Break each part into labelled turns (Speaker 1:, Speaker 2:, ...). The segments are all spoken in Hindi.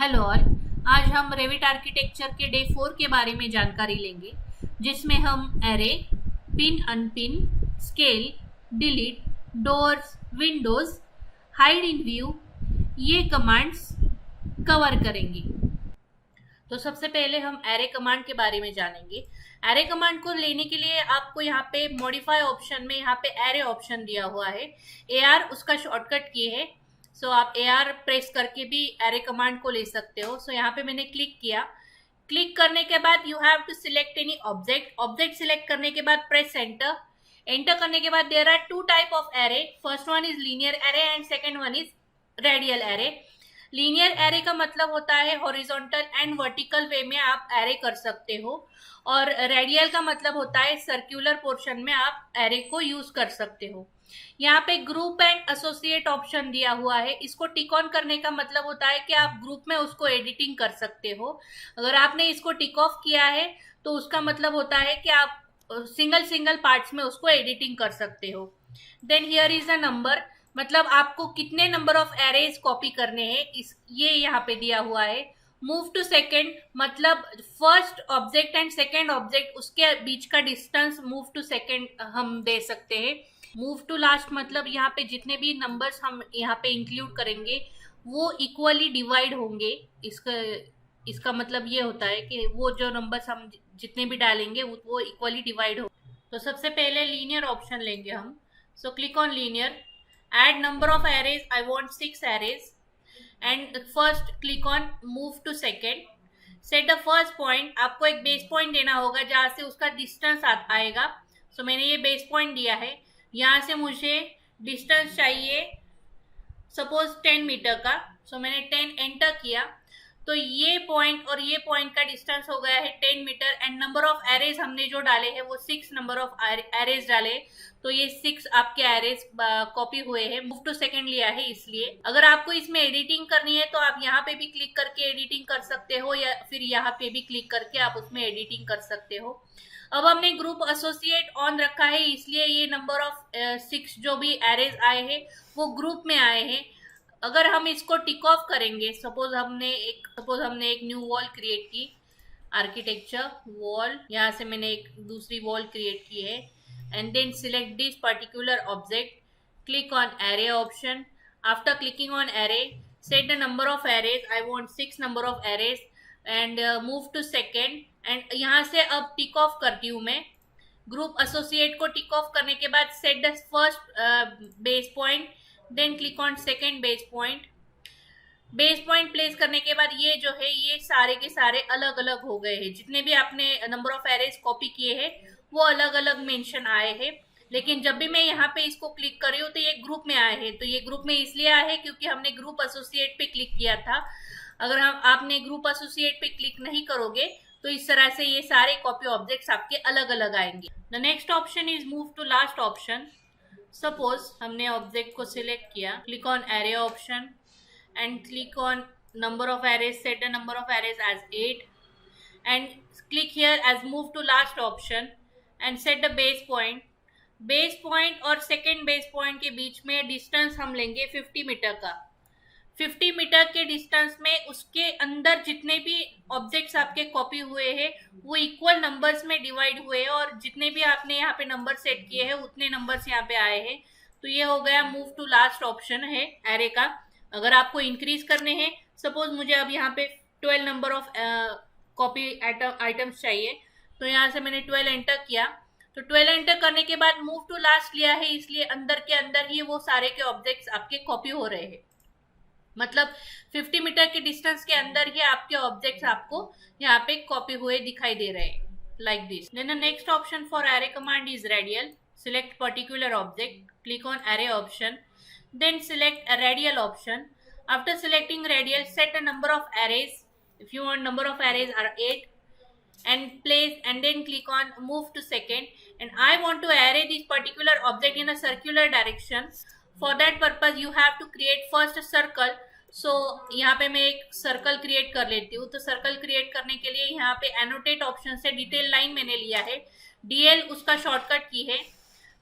Speaker 1: Hello all. आज हम रेविट आर्किटेक्चर के डे 4 के बारे में जानकारी लेंगे, जिसमें हम array, pin unpin, scale, delete, doors, Windows, hide इन व्यू ये कमांड्स कवर करेंगे। तो सबसे पहले हम एरे कमांड के बारे में जानेंगे। एरे कमांड को लेने के लिए आपको यहाँ पे मॉडिफाई ऑप्शन में यहाँ पे एरे ऑप्शन दिया हुआ है। AR उसका शॉर्टकट की है। सो आप AR प्रेस करके भी एरे कमांड को ले सकते हो। सो यहाँ पे मैंने क्लिक किया। क्लिक करने के बाद you have to select any object. Object select करने के बाद प्रेस एंटर। एंटर करने के बाद there are two type of array. First one is linear array and second one is radial array. Linear array का मतलब होता है हॉरिजॉन्टल एंड वर्टिकल वे में आप एरे कर सकते हो, और रेडियल का मतलब होता है सर्कुलर पोर्शन में आप एरे को यूज कर सकते हो। यहाँ पे ग्रुप एंड एसोसिएट ऑप्शन दिया हुआ है। इसको टिक ऑन करने का मतलब होता है कि आप ग्रुप में उसको एडिटिंग कर सकते हो। अगर आपने इसको टिक ऑफ किया है तो उसका मतलब होता है कि आप सिंगल सिंगल पार्ट्स में उसको एडिटिंग कर सकते हो। Then here is a number, मतलब आपको कितने नंबर ऑफ एरेज कॉपी करने हैं इस ये यहाँ पे दिया हुआ है। मूव टू सेकेंड, मतलब first object and second object उसके बीच का डिस्टेंस मूव टू सेकेंड हम दे सकते हैं। मूव टू लास्ट, मतलब यहाँ पे जितने भी नंबर्स हम यहाँ पे इंक्लूड करेंगे वो इक्वली डिवाइड होंगे। इसका मतलब ये होता है कि वो जो नंबर्स हम जितने भी डालेंगे वो इक्वली डिवाइड हो। तो सबसे पहले लीनियर ऑप्शन लेंगे हम। सो click on linear, add number of arrays, I want 6 arrays, and first click on move to second, set the first point। आपको एक बेस पॉइंट देना होगा जहाँ से उसका डिस्टेंस आएगा। सो मैंने ये बेस पॉइंट दिया है। यहाँ से मुझे डिस्टेंस चाहिए सपोज 10 मीटर का। सो मैंने 10 एंटर किया तो ये पॉइंट और ये पॉइंट का डिस्टेंस हो गया है 10 metre. And number of arrays हमने जो डाले हैं वो 6 नंबर ऑफ एरेज डाले, तो ये 6 आपके एरेज कॉपी हुए हैं। मूव टू सेकंड लिया है इसलिए। अगर आपको इसमें एडिटिंग करनी है तो आप यहाँ पे भी क्लिक करके एडिटिंग कर सकते हो, या फिर यहाँ पे भी क्लिक करके आप उसमें एडिटिंग कर सकते हो। अब हमने ग्रुप एसोसिएट ऑन रखा है, इसलिए ये नंबर ऑफ 6 जो भी एरेज आए हैं वो ग्रुप में आए हैं। अगर हम इसको टिक ऑफ करेंगे, सपोज हमने एक न्यू वॉल क्रिएट की, आर्किटेक्चर वॉल, यहाँ से मैंने एक दूसरी वॉल क्रिएट की है। And then select this particular object, click on array option. After clicking on array, set the number of arrays, I want 6 number of arrays, and move to second. And यहाँ से अब टिक ऑफ करती हूँ मैं। ग्रुप एसोसिएट को टिक ऑफ करने के बाद set the first base point, then click on second base point. Base point place करने के बाद ये जो है ये सारे के सारे अलग अलग हो गए हैं। जितने भी आपने नंबर ऑफ एरेज कॉपी किए हैं वो अलग अलग मेंशन आए हैं। लेकिन जब भी मैं यहाँ पे इसको क्लिक कर रही हूँ तो ये ग्रुप में आए हैं। तो ये ग्रुप में इसलिए आए हैं क्योंकि हमने ग्रुप एसोसिएट पे क्लिक किया था। अगर आपने ग्रुप एसोसिएट पे क्लिक नहीं करोगे तो इस तरह से ये सारे कॉपी ऑब्जेक्ट्स आपके अलग अलग आएंगे। The next option is move to last option. Suppose हमने ऑब्जेक्ट को सिलेक्ट किया, click on array option and click on number of arrays, set the number of arrays as 8 and click here as move to last option and set the base point। Base point और सेकेंड बेस पॉइंट के बीच में डिस्टेंस हम लेंगे 50 मीटर का। 50 मीटर के डिस्टेंस में उसके अंदर जितने भी ऑब्जेक्ट्स आपके कॉपी हुए हैं वो इक्वल नंबर्स में डिवाइड हुए हैं, और जितने भी आपने यहाँ पे नंबर सेट किए हैं उतने नंबर्स यहाँ पे आए हैं। तो ये हो गया मूव टू लास्ट ऑप्शन है एरे का। अगर आपको इंक्रीज करने हैं, सपोज मुझे अब यहाँ पे 12 नंबर ऑफ कॉपी आइटम्स चाहिए, तो यहाँ से मैंने 12 एंटर किया। तो 12 एंटर करने के बाद मूव टू लास्ट लिया है, इसलिए अंदर के अंदर ही वो सारे के ऑब्जेक्ट्स आपके कॉपी हो रहे हैं। मतलब 50 मीटर के डिस्टेंस के अंदर ही आपके ऑब्जेक्ट्स आपको यहाँ पे कॉपी हुए दिखाई दे रहे हैं, like this. Then the next option for array command is radial. Select particular object, click on array option, then select a radial option। After selecting radial, set a number of arrays। If you want number of arrays are 8 and place, and then click on move to second, and I want to array this particular object in a circular direction। For that purpose you have to create first a circle। So यहाँ पे मैं एक सर्कल क्रिएट कर लेती हूँ। तो सर्कल क्रिएट करने के लिए यहाँ पे एनोटेट ऑप्शन से डिटेल लाइन मैंने लिया है। DL उसका शॉर्टकट की है।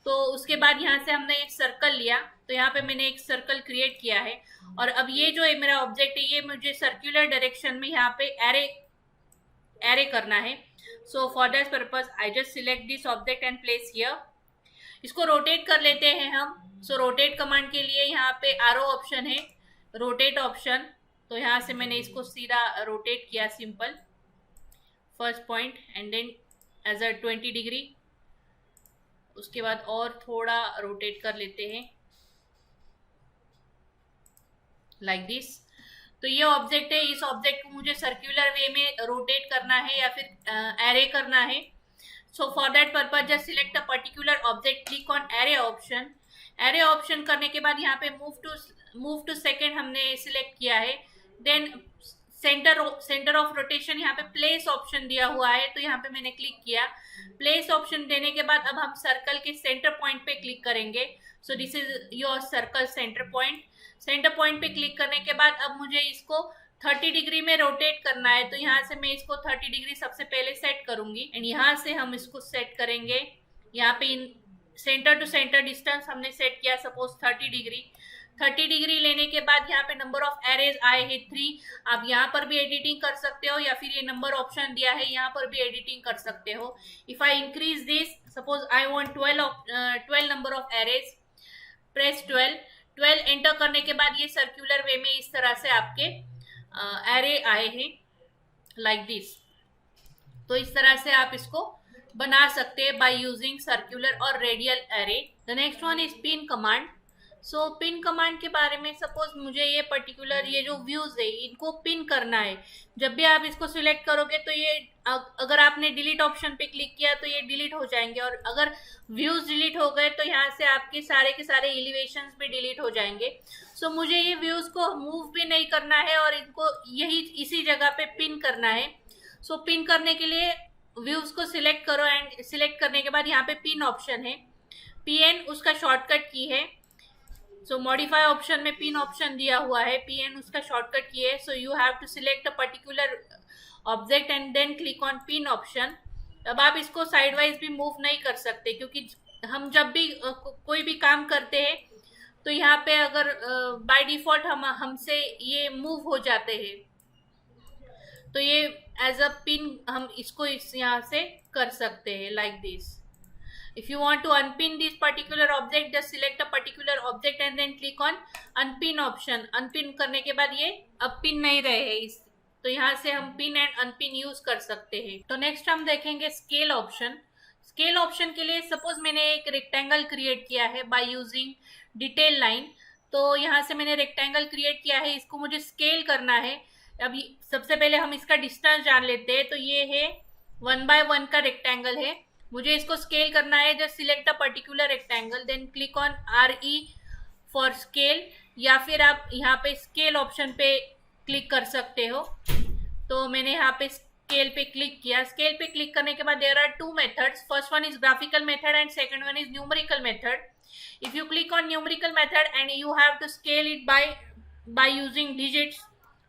Speaker 1: तो उसके बाद यहाँ से हमने एक सर्कल लिया, तो यहाँ पे मैंने एक सर्कल क्रिएट किया है। और अब ये जो है मेरा ऑब्जेक्ट है, ये मुझे सर्कुलर डायरेक्शन में यहाँ पे एरे करना है। सो for that purpose I just select this object and place here. इसको रोटेट कर लेते हैं हम। सो रोटेट कमांड के लिए यहाँ पे आरो ऑप्शन है, रोटेट ऑप्शन। तो यहाँ से मैंने इसको सीधा रोटेट किया, simple first point and then as a 20 degree. उसके बाद और थोड़ा रोटेट कर लेते हैं लाइक दिस। तो ये ऑब्जेक्ट है, इस ऑब्जेक्ट को मुझे सर्कुलर वे में रोटेट करना है या फिर एरे करना है। सो for that purpose just select a particular object, click on array option. Array option करने के बाद यहाँ पे मूव टू सेकेंड हमने सिलेक्ट किया है। देन सेंटर ऑफ रोटेशन यहाँ पे प्लेस ऑप्शन दिया हुआ है, तो यहाँ पे मैंने क्लिक किया। प्लेस ऑप्शन देने के बाद अब हम सर्कल के सेंटर पॉइंट पे क्लिक करेंगे। सो this is your circle centre point. Centre point पे क्लिक करने के बाद अब मुझे इसको 30 डिग्री में रोटेट करना है, तो यहाँ से मैं इसको 30 डिग्री सबसे पहले सेट करूंगी एंड यहाँ से हम इसको सेट करेंगे। यहाँ पे सेंटर टू सेंटर डिस्टेंस हमने सेट किया सपोज 30 डिग्री। 30 डिग्री लेने के बाद यहाँ पे नंबर ऑफ एरेज आए हैं 3। आप यहाँ पर भी एडिटिंग कर सकते हो या फिर ये नंबर ऑप्शन दिया है यहाँ पर भी एडिटिंग कर सकते हो। If I increase this, suppose I want 12 number of arrays, press 12 enter करने के बाद ये सर्कुलर वे में इस तरह से आपके एरे आए हैं लाइक दिस। तो इस तरह से आप इसको बना सकते हैं बाय यूजिंग सर्कुलर और radial array. The next one is pin command. So pin command के बारे में, सपोज मुझे ये पर्टिकुलर ये जो व्यूज है इनको पिन करना है। जब भी आप इसको सिलेक्ट करोगे तो ये अगर आपने डिलीट ऑप्शन पे क्लिक किया तो ये डिलीट हो जाएंगे, और अगर व्यूज डिलीट हो गए तो यहाँ से आपके सारे के सारे एलिवेशंस भी डिलीट हो जाएंगे। सो मुझे ये व्यूज को मूव भी नहीं करना है और इनको यही इसी जगह पे पिन करना है। सो पिन करने के लिए व्यूज को सिलेक्ट करो एंड सिलेक्ट करने के बाद यहाँ पे पिन ऑप्शन है, PN उसका शॉर्टकट की है। सो मॉडिफाई ऑप्शन में पिन ऑप्शन दिया हुआ है, PN उसका शॉर्टकट की है। So you have to select a particular object and then click on pin option. अब आप इसको साइडवाइज भी मूव नहीं कर सकते, क्योंकि हम जब भी कोई भी काम करते हैं तो यहाँ पे अगर बाय डिफॉल्ट हमसे ये मूव हो जाते हैं, तो ये एज अ पिन हम इसको यहाँ से कर सकते हैं like this. If you want to unpin this particular object, just select a particular object and then click on unpin option. Unpin करने के बाद ये अब पिन नहीं रहे हैं इस, तो यहाँ से हम पिन एंड अनपिन यूज कर सकते हैं। तो नेक्स्ट हम देखेंगे स्केल ऑप्शन। स्केल ऑप्शन के लिए सपोज मैंने एक रेक्टेंगल क्रिएट किया है बाय यूजिंग डिटेल लाइन। तो यहाँ से मैंने रेक्टेंगल क्रिएट किया है, इसको मुझे स्केल करना है। अब सबसे पहले हम इसका डिस्टेंस जान लेते हैं। तो ये है 1x1 का रेक्टेंगल है, मुझे इसको स्केल करना है। Just select a particular rectangle then click on RE for scale, या फिर आप यहाँ पे स्केल ऑप्शन पे क्लिक कर सकते हो। तो मैंने यहाँ पे स्केल पे क्लिक किया। स्केल पे क्लिक करने के बाद there are 2 methods, first one is graphical method and second one is numerical method. If you click on numerical method and you have to scale it by using digits.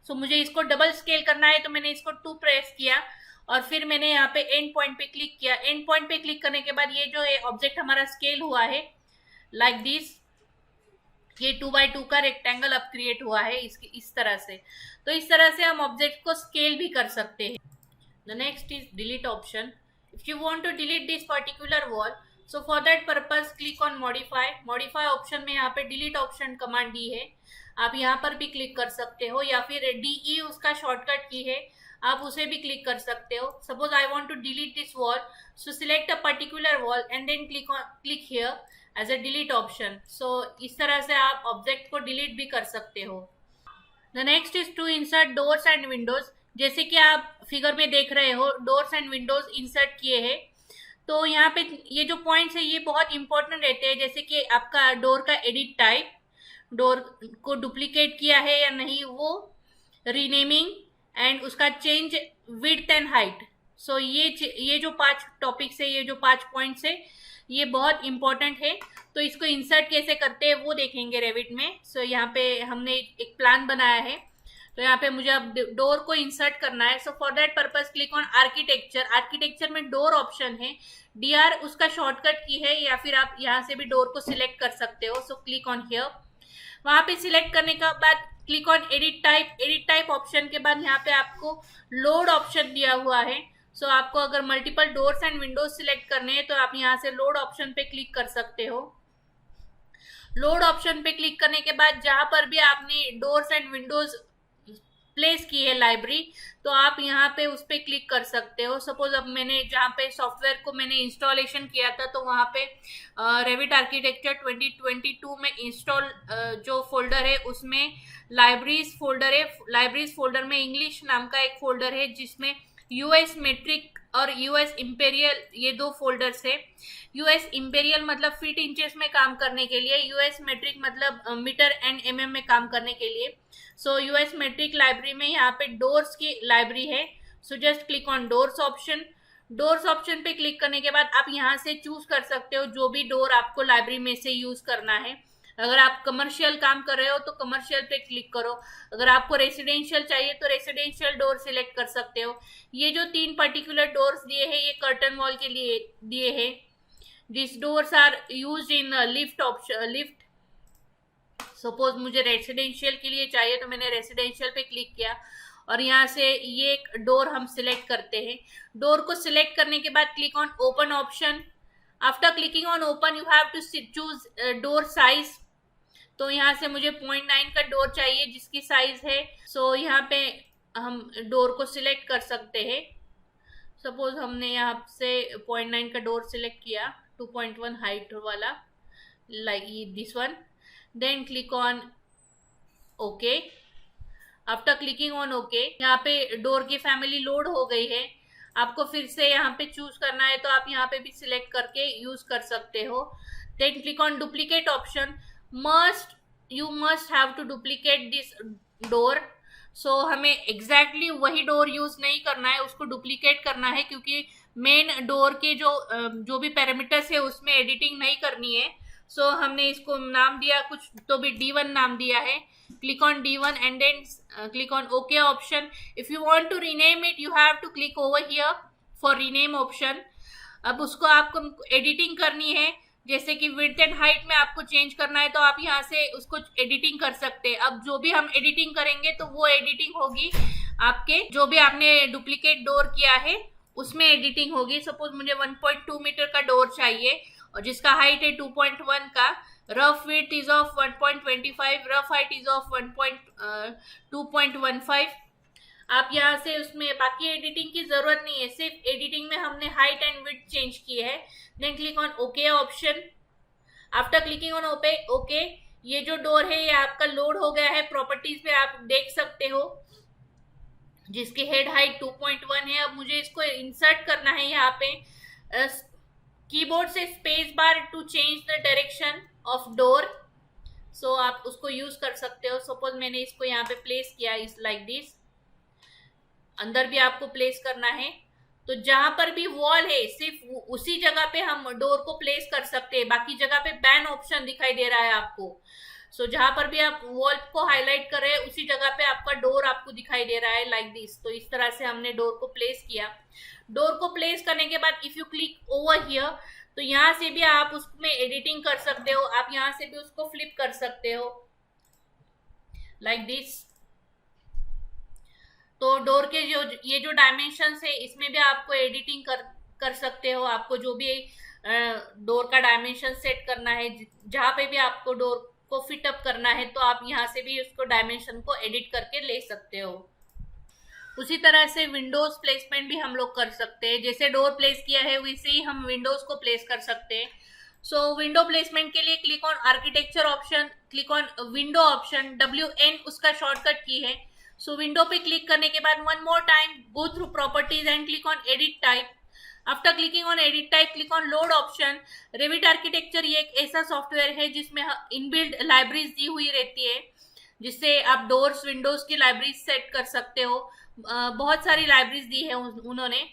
Speaker 1: So मुझे इसको डबल स्केल करना है, तो मैंने इसको 2 प्रेस किया और फिर मैंने यहाँ पे एंड पॉइंट पे क्लिक किया। एंड पॉइंट पे क्लिक करने के बाद ये जो है ऑब्जेक्ट हमारा स्केल हुआ है लाइक दिस। ये 2x2 का रेक्टेंगल अब क्रिएट हुआ है इस तरह से। तो इस तरह से हम ऑब्जेक्ट को स्केल भी कर सकते हैं। The next is delete option. If you want to delete this particular wall, so for that purpose click on modify. Modify option में यहाँ पे डिलीट ऑप्शन कमांड दी है, आप यहाँ पर भी क्लिक कर सकते हो, या फिर DE उसका शॉर्टकट की है, आप उसे भी क्लिक कर सकते हो। Suppose I want to delete this wall, so select a particular wall and then click here as a delete option. So इस तरह से आप ऑब्जेक्ट को डिलीट भी कर सकते हो। The next is to insert doors and windows. जैसे कि आप फिगर में देख रहे हो, डोर्स एंड विंडोज इंसर्ट किए हैं। तो यहाँ पे ये जो पॉइंट्स है ये बहुत इंपॉर्टेंट रहते हैं, जैसे कि आपका डोर का एडिट टाइप, डोर को डुप्लीकेट किया है या नहीं, वो रीनेमिंग एंड उसका चेंज विड्थ एंड हाइट। सो ये जो 5 टॉपिक्स है, ये जो 5 पॉइंट्स है, ये बहुत इंपॉर्टेंट है। तो इसको इंसर्ट कैसे करते हैं वो देखेंगे रेविट में। सो यहाँ पे हमने एक प्लान बनाया है। तो यहाँ पे मुझे अब डोर को इंसर्ट करना है। सो for that purpose click on architecture. Architecture में डोर ऑप्शन है, DR उसका शॉर्टकट की है, या फिर आप यहाँ से भी डोर को सिलेक्ट कर सकते हो। सो क्लिक ऑन हियर। वहां पे सिलेक्ट करने के बाद click on edit type. Edit type option के बाद यहाँ पे आपको लोड ऑप्शन दिया हुआ है। सो आपको अगर multiple doors and Windows select करने हैं तो आप यहाँ से लोड ऑप्शन पे क्लिक कर सकते हो। लोड ऑप्शन पे क्लिक करने के बाद जहां पर भी आपने डोर्स एंड विंडोज प्लेस की है लाइब्रेरी, तो आप यहाँ पे उस पे क्लिक कर सकते हो। सपोज अब मैंने जहाँ पे सॉफ्टवेयर को मैंने इंस्टॉलेशन किया था तो वहाँ पे रेविट आर्किटेक्चर 2022 में इंस्टॉल जो फोल्डर है उसमें लाइब्रेरीज फोल्डर है। लाइब्रेरीज फोल्डर में इंग्लिश नाम का एक फोल्डर है जिसमें यूएस मेट्रिक और यूएस इंपेरियल ये दो फोल्डर्स है। यूएस इंपेरियल मतलब फीट इंचेस में काम करने के लिए, यूएस मेट्रिक मतलब मीटर एंड एमएम में काम करने के लिए। सो यूएस मेट्रिक लाइब्रेरी में यहाँ पे डोर्स की लाइब्रेरी है। So just click on doors option. Doors option पे क्लिक करने के बाद आप यहाँ से चूज कर सकते हो जो भी डोर आपको लाइब्रेरी में से यूज करना है। अगर आप कमर्शियल काम कर रहे हो तो कमर्शियल पे क्लिक करो, अगर आपको रेसिडेंशियल चाहिए तो रेसिडेंशियल डोर सिलेक्ट कर सकते हो। ये जो 3 पर्टिकुलर डोर्स दिए हैं ये कर्टन वॉल के लिए दिए हैं। This doors are used in lift option. Lift suppose मुझे रेसिडेंशियल के लिए चाहिए तो मैंने रेसिडेंशियल पे क्लिक किया और यहाँ से ये एक डोर हम सिलेक्ट करते हैं। डोर को सिलेक्ट करने के बाद click on open option. After clicking on open you have to choose door size. तो यहाँ से मुझे 0.9 का डोर चाहिए जिसकी साइज है। सो यहाँ पे हम डोर को सिलेक्ट कर सकते हैं। सपोज हमने यहाँ से 0.9 का डोर सिलेक्ट किया, 2.1 हाइट वाला, like this one. Then click on okay. After clicking on okay यहाँ पे डोर की फैमिली लोड हो गई है। आपको फिर से यहाँ पे चूज करना है तो आप यहाँ पे भी सिलेक्ट करके यूज कर सकते हो। Then click on duplicate option. you must have to duplicate this door। So हमें एग्जैक्टली वही डोर यूज नहीं करना है, उसको डुप्लीकेट करना है क्योंकि मेन डोर के जो भी पैरामीटर्स है उसमें एडिटिंग नहीं करनी है। सो हमने इसको नाम दिया कुछ तो भी D1 नाम दिया है। Click on D1 and then click on okay option. If you want to rename it you have to click over here for rename option. अब उसको आपको एडिटिंग करनी है, जैसे कि विड्थ एंड हाइट में आपको चेंज करना है तो आप यहाँ से उसको एडिटिंग कर सकते हैं। अब जो भी हम एडिटिंग करेंगे तो वो एडिटिंग होगी आपके जो भी आपने डुप्लीकेट डोर किया है उसमें एडिटिंग होगी। सपोज मुझे 1.2 मीटर का डोर चाहिए और जिसका हाइट है 2.1 का, rough width is of 1.25, rough height is of 2.15। आप यहाँ से उसमें बाकी एडिटिंग की जरूरत नहीं है, सिर्फ एडिटिंग में हमने हाइट एंड विड्थ चेंज की है। Then click on okay option. After clicking on okay ये जो डोर है ये आपका लोड हो गया है। प्रॉपर्टीज पे आप देख सकते हो जिसकी हेड हाइट 2.1 है। अब मुझे इसको इंसर्ट करना है यहाँ पे। कीबोर्ड से space bar to change the direction of door. So आप उसको यूज कर सकते हो। सपोज मैंने इसको यहाँ पे प्लेस किया इस लाइक दिस। अंदर भी आपको प्लेस करना है तो जहां पर भी वॉल है सिर्फ उसी जगह पे हम डोर को प्लेस कर सकते हैं, बाकी जगह पे बैन ऑप्शन दिखाई दे रहा है आपको। सो जहां पर भी आप वॉल को हाईलाइट कर रहे हैं उसी जगह पे आपका डोर आपको दिखाई दे रहा है लाइक दिस। तो इस तरह से हमने डोर को प्लेस किया। डोर को प्लेस करने के बाद if you click over here तो यहाँ से भी आप उसमें एडिटिंग कर सकते हो। आप यहाँ से भी उसको फ्लिप कर सकते हो लाइक दिस। तो डोर के ये जो डायमेंशन है इसमें भी आपको एडिटिंग कर सकते हो। आपको जो भी डोर का डायमेंशन सेट करना है, जहां पे भी आपको डोर को फिट अप करना है तो आप यहाँ से भी उसको डायमेंशन को एडिट करके ले सकते हो। उसी तरह से विंडोज प्लेसमेंट भी हम लोग कर सकते हैं। जैसे डोर प्लेस किया है वैसे ही हम विंडोज को प्लेस कर सकते हैं। सो विंडो प्लेसमेंट के लिए click on architecture option, click on window option, WN उसका शॉर्टकट की है। सो विंडो पे क्लिक करने के बाद one more time go through properties and click on edit type. After clicking on edit type click on load option. Revit architecture ये एक ऐसा सॉफ्टवेयर है जिसमें इनबिल्ड लाइब्रेरीज दी हुई रहती है जिससे आप डोर्स विंडोज की लाइब्रेरीज सेट कर सकते हो। बहुत सारी लाइब्रेरीज दी है उन्होंने।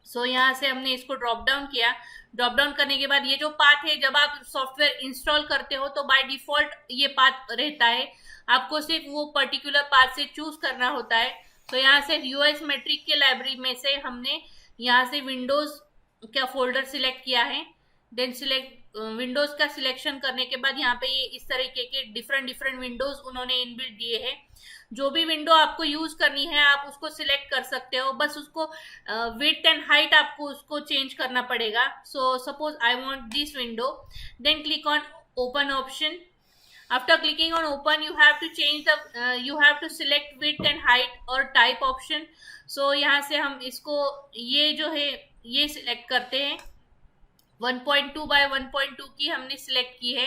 Speaker 1: सो यहाँ से हमने इसको ड्रॉप डाउन किया। ड्रॉप डाउन करने के बाद ये जो पाथ है जब आप सॉफ्टवेयर इंस्टॉल करते हो तो बाय डिफॉल्ट ये पाथ रहता है। आपको सिर्फ वो पर्टिकुलर पाथ से चूज करना होता है। तो यहाँ से यूएस मैट्रिक के लाइब्रेरी में से हमने यहाँ से विंडोज का फोल्डर सिलेक्ट किया है। देन सिलेक्ट विंडोज का सिलेक्शन करने के बाद यहाँ पे ये इस तरीके के डिफरेंट विंडोज उन्होंने इनबिल्ट दिए हैं। जो भी विंडो आपको यूज करनी है आप उसको सिलेक्ट कर सकते हो, बस उसको विड्थ एंड हाइट आपको उसको चेंज करना पड़ेगा। So suppose I want this window, then click on open option. After clicking on open, you have to change the you have to select width and height और type option. So यहाँ से हम इसको ये जो है ये सिलेक्ट करते हैं, 1.2 by 1.2 की हमने सिलेक्ट की है।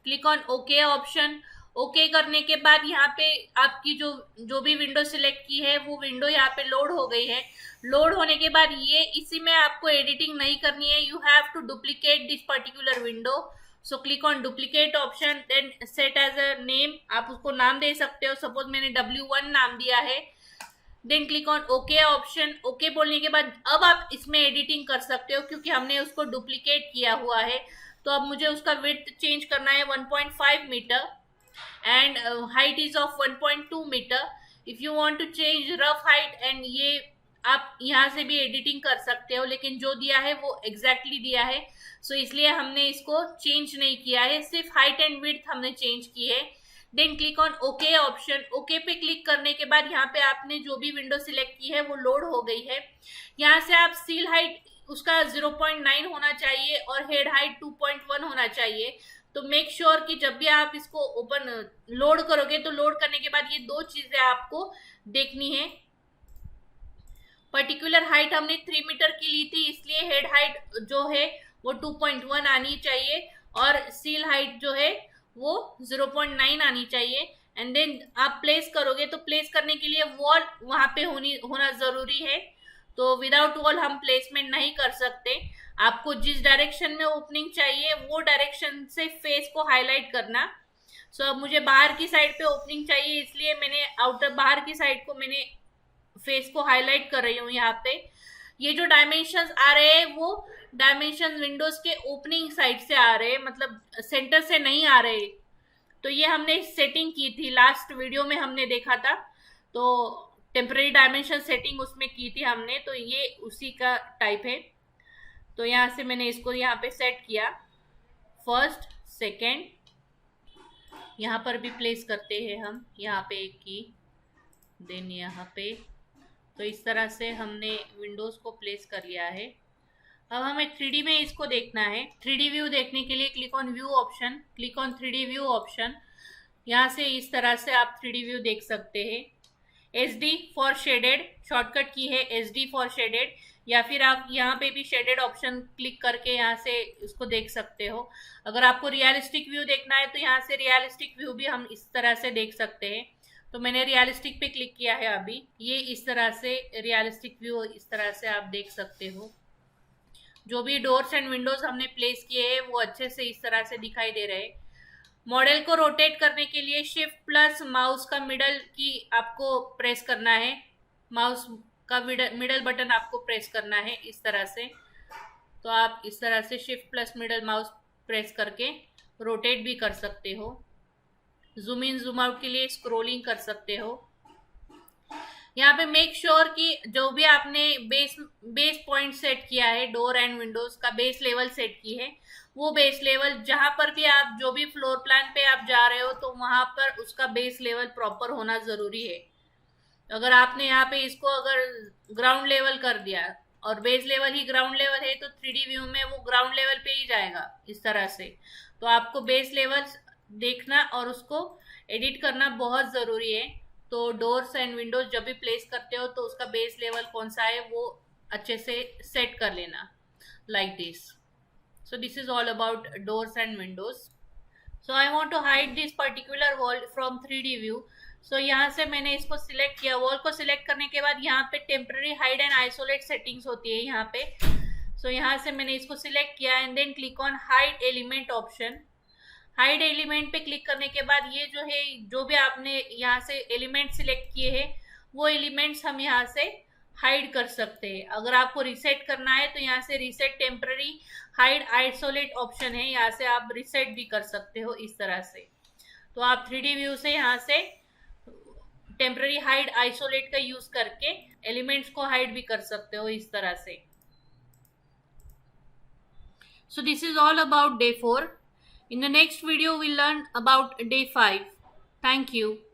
Speaker 1: Click on okay option. Okay करने के बाद यहाँ पे आपकी जो भी विंडो सिलेक्ट की है वो विंडो यहाँ पे लोड हो गई है। लोड होने के बाद ये इसी में आपको एडिटिंग नहीं करनी है, you have to duplicate this particular window. So click on duplicate option, then set as a name, आप उसको नाम दे सकते हो। सपोज मैंने W1 नाम दिया है। Then click on okay option. Okay बोलने के बाद अब आप इसमें एडिटिंग कर सकते हो क्योंकि हमने उसको डुप्लीकेट किया हुआ है। तो अब मुझे उसका विड्थ चेंज करना है 1.5 meter and height is of 1.2 meter. If you want to change rough height and ये आप यहाँ से भी एडिटिंग कर सकते हो, लेकिन जो दिया है वो एग्जैक्टली दिया है। सो इसलिए हमने इसको चेंज नहीं किया है, सिर्फ हाइट एंड विड्थ हमने चेंज की है। Then click on okay option. Okay पे क्लिक करने के बाद यहाँ पे आपने जो भी विंडो सिलेक्ट की है वो लोड हो गई है। यहाँ से आप सील हाइट उसका 0.9 होना चाहिए और हेड हाइट 2.1 होना चाहिए। तो मेक श्योर कि जब भी आप इसको ओपन लोड करोगे तो लोड करने के बाद ये दो चीजें आपको देखनी है। पर्टिकुलर हाइट हमने 3 मीटर की ली थी, इसलिए हेड हाइट जो है वो 2.1 आनी चाहिए और सील हाइट जो है वो 0.9 आनी चाहिए। एंड देन आप प्लेस करोगे तो प्लेस करने के लिए वॉल वहां पे होना जरूरी है। तो विदाउट वॉल हम प्लेसमेंट नहीं कर सकते। आपको जिस डायरेक्शन में ओपनिंग चाहिए वो डायरेक्शन से फेस को हाईलाइट करना। सो अब मुझे बाहर की साइड पे ओपनिंग चाहिए, इसलिए मैंने आउटर बाहर की साइड को मैंने फेस को हाईलाइट कर रही हूँ यहाँ पे। ये जो डायमेंशंस आ रहे हैं वो डायमेंशन विंडोज के ओपनिंग साइड से आ रहे हैं, मतलब सेंटर से नहीं आ रहे। तो ये हमने सेटिंग की थी, लास्ट वीडियो में हमने देखा था। तो टेम्पररी डायमेंशन सेटिंग उसमें की थी हमने, तो ये उसी का टाइप है। तो यहाँ से मैंने इसको यहाँ पे सेट किया, फर्स्ट सेकेंड, यहाँ पर भी प्लेस करते हैं हम, यहाँ पे एक की, देन यहाँ पे। तो इस तरह से हमने विंडोज को प्लेस कर लिया है। अब हमें 3D में इसको देखना है। 3D व्यू देखने के लिए click on view option, click on 3D view option. यहाँ से इस तरह से आप 3D व्यू देख सकते हैं। SD for shaded shortcut key है, SD फॉर शेडेड, या फिर आप यहाँ पे भी शेडेड ऑप्शन क्लिक करके यहाँ से इसको देख सकते हो। अगर आपको रियलिस्टिक व्यू देखना है तो यहाँ से रियलिस्टिक व्यू भी हम इस तरह से देख सकते हैं। तो मैंने रियलिस्टिक पे क्लिक किया है अभी। ये इस तरह से रियलिस्टिक व्यू इस तरह से आप देख सकते हो। जो भी डोर्स एंड विंडोज हमने प्लेस किए हैं वो अच्छे से इस तरह से दिखाई दे रहे हैं। मॉडल को रोटेट करने के लिए शिफ्ट प्लस माउस का मिडल की आपको प्रेस करना है, माउस का मिडल बटन आपको प्रेस करना है इस तरह से। तो आप इस तरह से shift plus middle mouse press करके रोटेट भी कर सकते हो। जूम इन जूम आउट के लिए स्क्रोलिंग कर सकते हो। यहाँ पे मेक श्योर कि जो भी आपने बेस पॉइंट सेट किया है, डोर एंड विंडोज का बेस लेवल सेट की है, वो बेस लेवल जहां पर भी आप जो भी फ्लोर प्लान पे आप जा रहे हो तो वहां पर उसका बेस लेवल प्रॉपर होना जरूरी है। अगर आपने यहाँ पे इसको अगर ग्राउंड लेवल कर दिया और बेस लेवल ही ग्राउंड लेवल है तो 3D व्यू में वो ग्राउंड लेवल पे ही जाएगा इस तरह से। तो आपको बेस लेवल देखना और उसको एडिट करना बहुत ज़रूरी है। तो डोर्स एंड विंडोज जब भी प्लेस करते हो तो उसका बेस लेवल कौन सा है वो अच्छे से सेट कर लेना, like this. So this is all about doors and windows. So I want to hide this particular wall from 3D view. So यहाँ से मैंने इसको सिलेक्ट किया। वॉल को सिलेक्ट करने के बाद यहाँ पे temporary hide and isolate settings होती है यहाँ पे। सो यहाँ से मैंने इसको सिलेक्ट किया and then click on hide element option. Hide element पे क्लिक करने के बाद ये जो है जो भी आपने यहाँ से एलिमेंट सिलेक्ट किए हैं वो एलिमेंट्स हम यहाँ से हाइड कर सकते हैं। अगर आपको रिसेट करना है तो यहाँ से reset temporary hide isolate option है, यहाँ से आप रिसेट भी कर सकते हो इस तरह से। तो आप 3D व्यू से यहाँ से टेम्पररी हाइड आइसोलेट का यूज करके एलिमेंट्स को हाइड भी कर सकते हो इस तरह से. So this is all about day 4. In the next video we'll learn about day 5. Thank you.